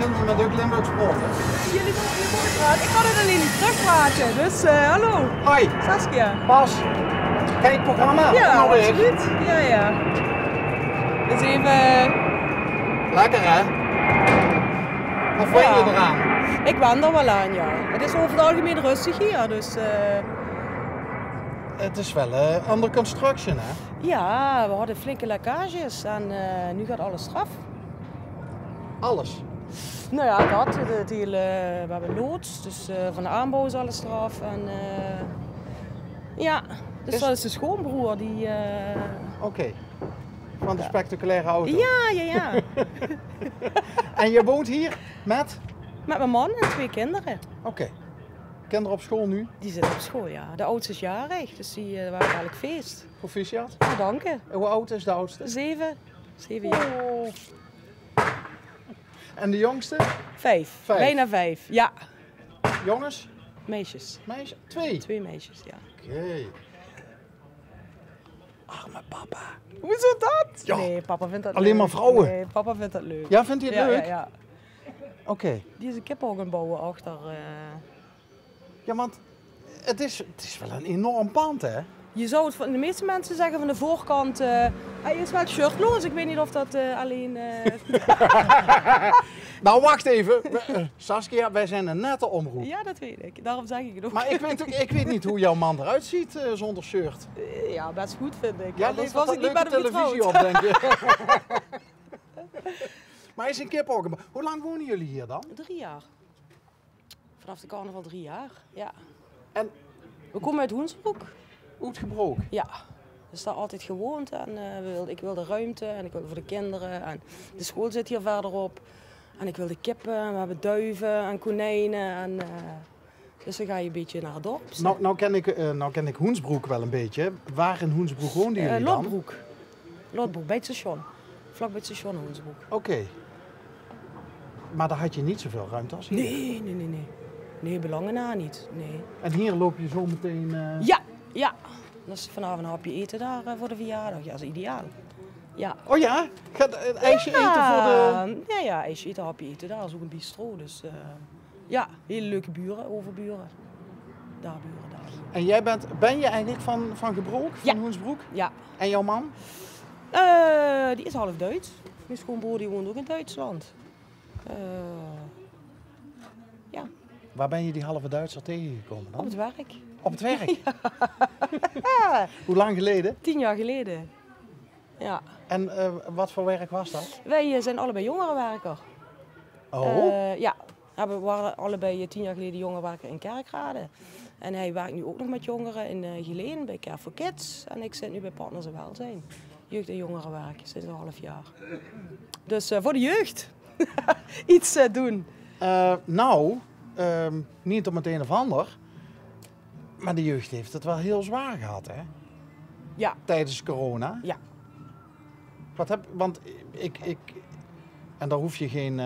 beginnen we met de Limburgs praten. Jullie mogen hier mooi praten. Ik kan het alleen niet terugpraten, dus hallo. Hoi, Saskia. Bas. Kijk het programma. Ja, Nou weer. absoluut. Ja, ja. Dus even... Lekker hè? Of ben Ja. je eraan? Ik ben er wel aan, ja. Het is over het algemeen rustig hier, dus... Het is wel under construction hè? Ja, we hadden flinke lekkages en nu gaat alles straf. Alles. Nou ja, dat. Het hele, we hebben loods, dus van de aanbouw is alles eraf. En ja, dus dat is de schoonbroer die... Oké. Van de spectaculaire auto. Ja. En je woont hier met? Met mijn man en 2 kinderen. Oké. Kinderen op school nu? Die zitten op school, ja. De oudste is jarig, dus die waren eigenlijk feest. Proficiat. Ja, dank je. Hoe oud is de oudste? 7 jaar. Oh. En de jongste? 5. Vijf. Bijna 5. Ja. Jongens? Meisjes. Meisjes? 2? 2 meisjes, ja. Oké. Arme papa. Hoezo dat? Ja. Nee, papa vindt dat Alleen leuk. maar vrouwen? Nee, papa vindt dat leuk. Ja, vindt hij het leuk? Ja. Oké. Die is een kippen gaan bouwen achter. Ja, want het is wel een enorm pand, hè? Je zou het van de meeste mensen zeggen van de voorkant, hij is wel shirtloos. Ik weet niet of dat alleen... Nou, wacht even. Saskia, wij zijn een nette omroep. Ja, dat weet ik. Daarom zeg ik het ook. Maar ik weet niet hoe jouw man eruit ziet zonder shirt. Ja, best goed vind ik. Ja, Anders levert was ik dat niet met leuke hem televisie getrouwd. op, denk je. Maar hij is een kippenhok. Hoe lang wonen jullie hier dan? 3 jaar. Vanaf de carnaval 3 jaar, ja. En We komen uit Hoensbroek. uitgebroken. Ja. Dus daar altijd gewoond en ik wilde ruimte en ik wilde voor de kinderen. En de school zit hier verderop. En ik wilde kippen, en we hebben duiven en konijnen. En, dus dan ga je een beetje naar het dorp. Nou ken ik Hoensbroek wel een beetje. Waar in Hoensbroek woonden jullie dan? Lotbroek. Lotbroek, bij het station. Vlak bij het station Hoensbroek. Oké. Maar daar had je niet zoveel ruimte als hier? Nee. Nee, belangen na niet. Nee. En hier loop je zo meteen... Ja. Dus vanavond een hapje eten daar voor de verjaardag. Ja, dat is ideaal. Ja. Oh ja? Gaat een ijsje eten voor de... Ja, ijsje eten, hapje eten. Daar is ook een bistro. Dus ja, hele leuke buren, overburen. Daar buren, daar. En ben je eigenlijk van Gebroek, van Hoensbroek? Ja. En jouw man? Die is half Duits. Mijn schoonbroer die woont ook in Duitsland. Ja, Waar ben je die halve Duitser tegengekomen dan? op het werk. Op het werk? Hoe lang geleden? 10 jaar geleden. Ja. En wat voor werk was dat? Wij zijn allebei jongerenwerker. Oh? Ja, we waren allebei 10 jaar geleden jongerenwerker in Kerkrade. En hij werkt nu ook nog met jongeren in Geleen bij Care for Kids. En ik zit nu bij Partners in Welzijn. Jeugd- en jongerenwerk sinds een half jaar. Dus voor de jeugd iets doen. Niet om het een of ander. Maar de jeugd heeft het wel heel zwaar gehad, hè? Ja. Tijdens corona. Ja. Want en daar hoef je geen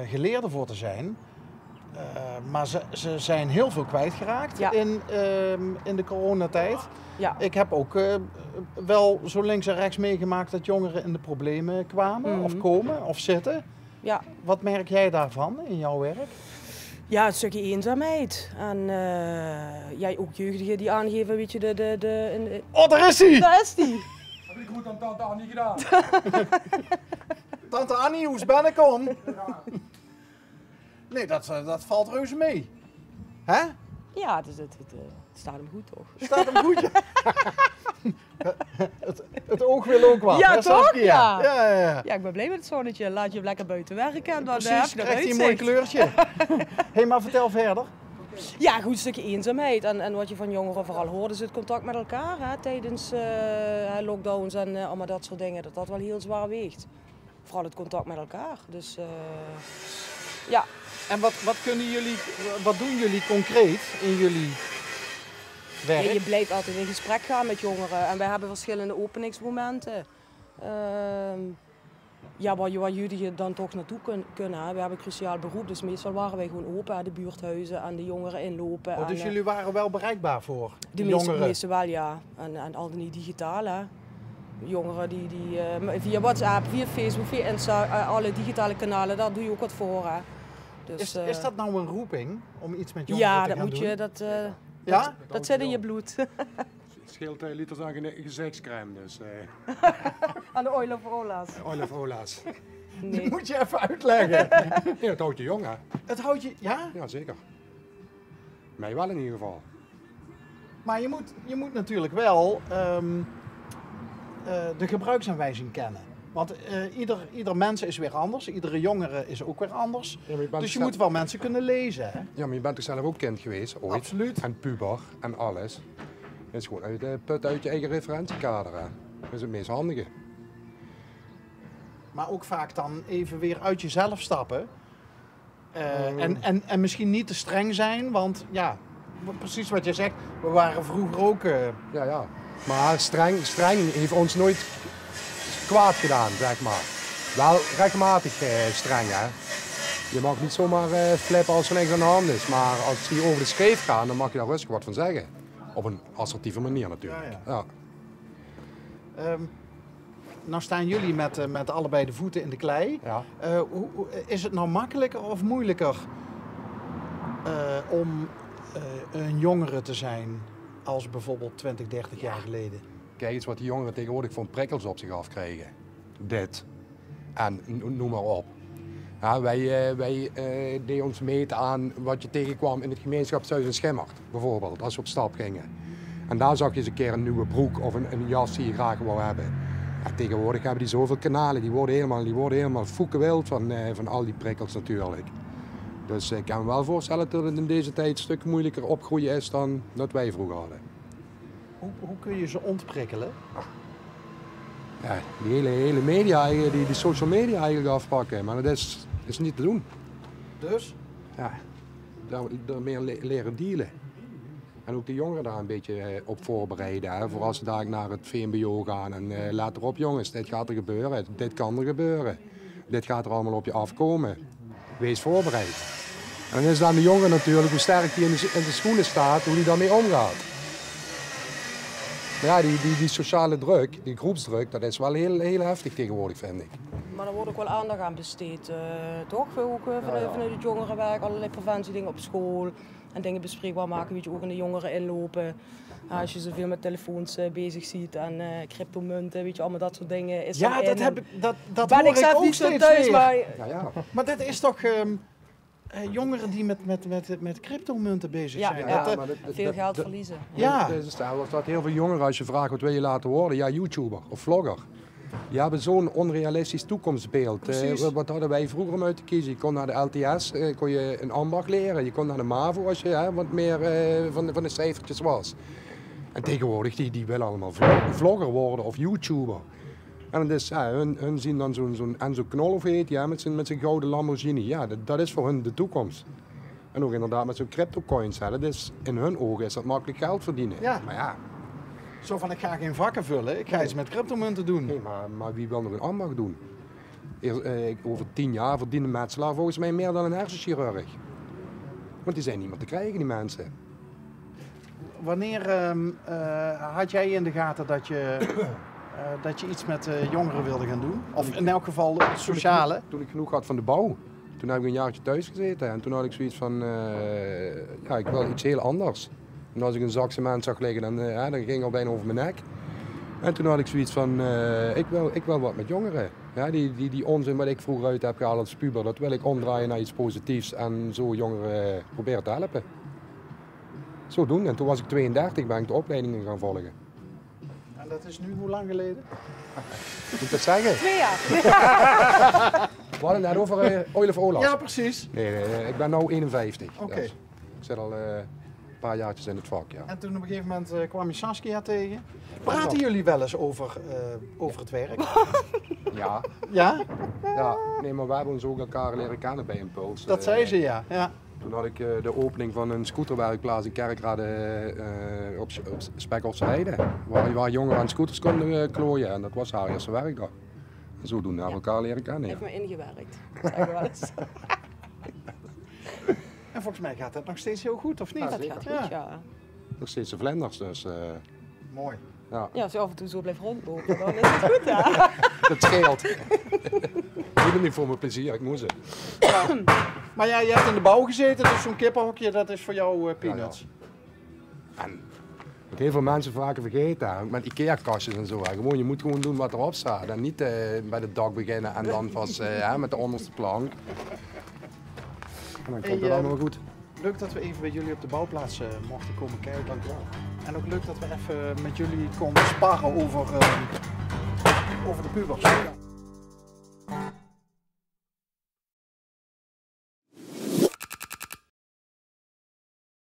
geleerde voor te zijn. Maar ze zijn heel veel kwijtgeraakt in de coronatijd. Ja. Ik heb ook wel zo links en rechts meegemaakt dat jongeren in de problemen kwamen. Of komen of zitten. Ja. Wat merk jij daarvan in jouw werk? Ja, een stukje eenzaamheid. En jij ook jeugdigen die aangeven, weet je, Oh, daar is hij! Daar is die! Heb ik goed aan tante Annie gedaan? Tante Annie, hoe ben ik om? Nee, dat valt reuze mee. Hè? Ja, het staat hem goed toch? Staat hem goed? het oog wil ook wat. Ja, hè, toch? Saskia? Ja. Ja. Ja, ik ben blij met het zonnetje. Laat je hem lekker buiten werken en dan heb Precies, je nog krijgt hij een mooi uitzicht. kleurtje. Hé, maar vertel verder. Ja, goed, een stukje eenzaamheid. En wat je van jongeren vooral hoort is het contact met elkaar. Hè, tijdens lockdowns en allemaal dat soort dingen. Dat wel heel zwaar weegt. Vooral het contact met elkaar. Dus ja. En wat doen jullie concreet in jullie werk? Ja, je blijft altijd in gesprek gaan met jongeren. En wij hebben verschillende openingsmomenten. Ja, waar jullie dan toch naartoe kunnen. Hè. We hebben een cruciaal beroep, dus meestal waren wij gewoon open. Hè. De buurthuizen en de jongeren inlopen. Oh, dus en, jullie waren wel bereikbaar voor de jongeren? meeste wel, ja. En al niet digitaal, hè. jongeren die via WhatsApp, via Facebook, via Insta, alle digitale kanalen, daar doe je ook wat voor. Hè. Dus, is dat nou een roeping om iets met jongeren te gaan doen? Ja, dat zit in je bloed. Het scheelt liters aan gezichtscrème, dus. Aan de Oil of Ola's. Oil of Ola's. Nee. Dat moet je even uitleggen. Nee, het houdt je jong, hè? Het houdt je, ja? Ja, zeker. Mij wel in ieder geval. Maar je moet natuurlijk wel de gebruiksaanwijzing kennen. Want ieder mens is weer anders, iedere jongere is ook weer anders. Ja, dus je moet wel mensen kunnen lezen. Hè? Ja, maar je bent toch zelf ook kind geweest, ooit? Absoluut. En puber en alles. Het is gewoon uit je eigen referentiekader, hè? Dat is het meest handige. Maar ook vaak dan even weer uit jezelf stappen. En misschien niet te streng zijn, want ja, precies wat je zegt, we waren vroeger ook... Ja. Maar streng heeft ons nooit kwaad gedaan, zeg maar. Wel regelmatig streng, hè. Je mag niet zomaar flippen als er niks aan de hand is. Maar als die over de schreef gaan, dan mag je daar rustig wat van zeggen. Op een assertieve manier natuurlijk. Ja. Nou staan jullie met allebei de voeten in de klei. Ja. Is het nou makkelijker of moeilijker om een jongere te zijn als bijvoorbeeld 20, 30 jaar geleden? Kijk eens wat die jongeren tegenwoordig voor prikkels op zich afkrijgen. Dit. En noem maar op. Ja, wij deden ons meten aan wat je tegenkwam in het gemeenschapshuis in Schimmert, bijvoorbeeld, als we op stap gingen. En daar zag je eens een keer een nieuwe broek of een jas die je graag wou hebben. Ja, tegenwoordig hebben die zoveel kanalen, die worden helemaal foekenwild van al die prikkels natuurlijk. Dus ik kan me wel voorstellen dat het in deze tijd een stuk moeilijker opgroeien is dan dat wij vroeger hadden. Hoe kun je ze ontprikkelen? Ja, die hele media, die social media eigenlijk afpakken, maar dat is niet te doen. Dus? Ja, daar meer leren dealen. En ook de jongeren daar een beetje op voorbereiden. Hè, voor als ze daar naar het VMBO gaan. En let erop jongens, dit gaat er gebeuren, dit kan er gebeuren. Dit gaat er allemaal op je afkomen. Wees voorbereid. En dan is dan de jongere natuurlijk hoe sterk die in de schoenen staat, hoe die daarmee omgaat. Maar ja, die sociale druk, die groepsdruk, dat is wel heel heftig tegenwoordig, vind ik. Maar er wordt ook wel aandacht aan besteed, toch? Ook vanuit het jongerenwerk, allerlei preventiedingen op school. En dingen bespreekbaar maken, weet je, ook in de jongeren inlopen. Als je zoveel met telefoons bezig ziet en cryptomunten, weet je, allemaal dat soort dingen. Is ja, dat ben hoor ik zelf ook niet zo steeds thuis, weer. maar... Maar dat is toch jongeren die met cryptomunten bezig zijn? Maar veel geld verliezen. Ja. Dat is hetzelfde. Er staat heel veel jongeren als je vraagt wat wil je laten worden. Ja, YouTuber of vlogger. Die hebben zo'n onrealistisch toekomstbeeld. Wat hadden wij vroeger om uit te kiezen? Je kon naar de LTS, kon je een ambacht leren. Je kon naar de MAVO als je wat meer van de cijfertjes was. En tegenwoordig, die willen allemaal vlogger worden of YouTuber. En dus, hun zien dan zo'n Enzo Knol of heet, ja, met zijn gouden Lamborghini. Ja, dat is voor hun de toekomst. En ook inderdaad met zo'n cryptocoins. Dat is, in hun ogen is dat makkelijk geld verdienen. Ja. Maar ja. Zo van, ik ga geen vakken vullen, ik ga iets met cryptomunten doen. Nee, maar wie wil nog een ambacht doen? Over 10 jaar verdient een metselaar volgens mij meer dan een hersenchirurg. Want die zijn niet meer te krijgen, die mensen. Wanneer had jij in de gaten dat je iets met jongeren wilde gaan doen? Of in elk geval het sociale? Toen ik genoeg had van de bouw. Toen heb ik een jaartje thuis gezeten en toen had ik zoiets van, ik wil iets heel anders. En als ik een zak cement zag liggen, dan ging het al bijna over mijn nek. En toen had ik zoiets van, ik wil wat met jongeren. Ja, die onzin wat ik vroeger uit heb gehaald als puber, dat wil ik omdraaien naar iets positiefs en zo jongeren proberen te helpen. Zo doen. En toen was ik 32, ben ik de opleidingen gaan volgen. En dat is nu hoe lang geleden? Moet ik dat zeggen? 2 jaar. We hadden het net over Oil of Ola's. Ja, precies. Nee, ik ben nu 51. Oké. Dus ik zit al een paar jaartjes in het vak, ja. En toen op een gegeven moment kwam je Saskia tegen. Praten jullie wel eens over het werk? Ja. Ja? Ja, nee, maar we hebben ons ook elkaar leren kennen bij Impuls. Dat zei ze, ja. Toen had ik de opening van een scooterwerkplaats in Kerkrade op Spekhoffse Heide. Waar jongeren aan scooters konden klooien en dat was haar eerste werkdag. En zodoende hebben we elkaar leren kennen. Heeft me ingewerkt, zeggen we wel eens. En volgens mij gaat dat nog steeds heel goed, of niet? Dat gaat goed, ja. Nog steeds de vlinders, dus... Mooi. Ja. Ja, als je af en toe zo blijft rondlopen, dan is het goed, ja. Dat scheelt. Ik doe het niet voor mijn plezier, ik moet ze. Ja. Maar ja, je hebt in de bouw gezeten, dus zo'n kippenhokje, dat is voor jou peanuts. Ja. En wat heel veel mensen vaker vergeten, met IKEA-kastjes en zo. Gewoon, je moet gewoon doen wat erop staat. En niet bij het dak beginnen en dan vast met de onderste plank. En dan komt het allemaal goed. Leuk dat we even bij jullie op de bouwplaats mochten komen kijken. Dankjewel. En ook leuk dat we even met jullie konden sparren over de pubers.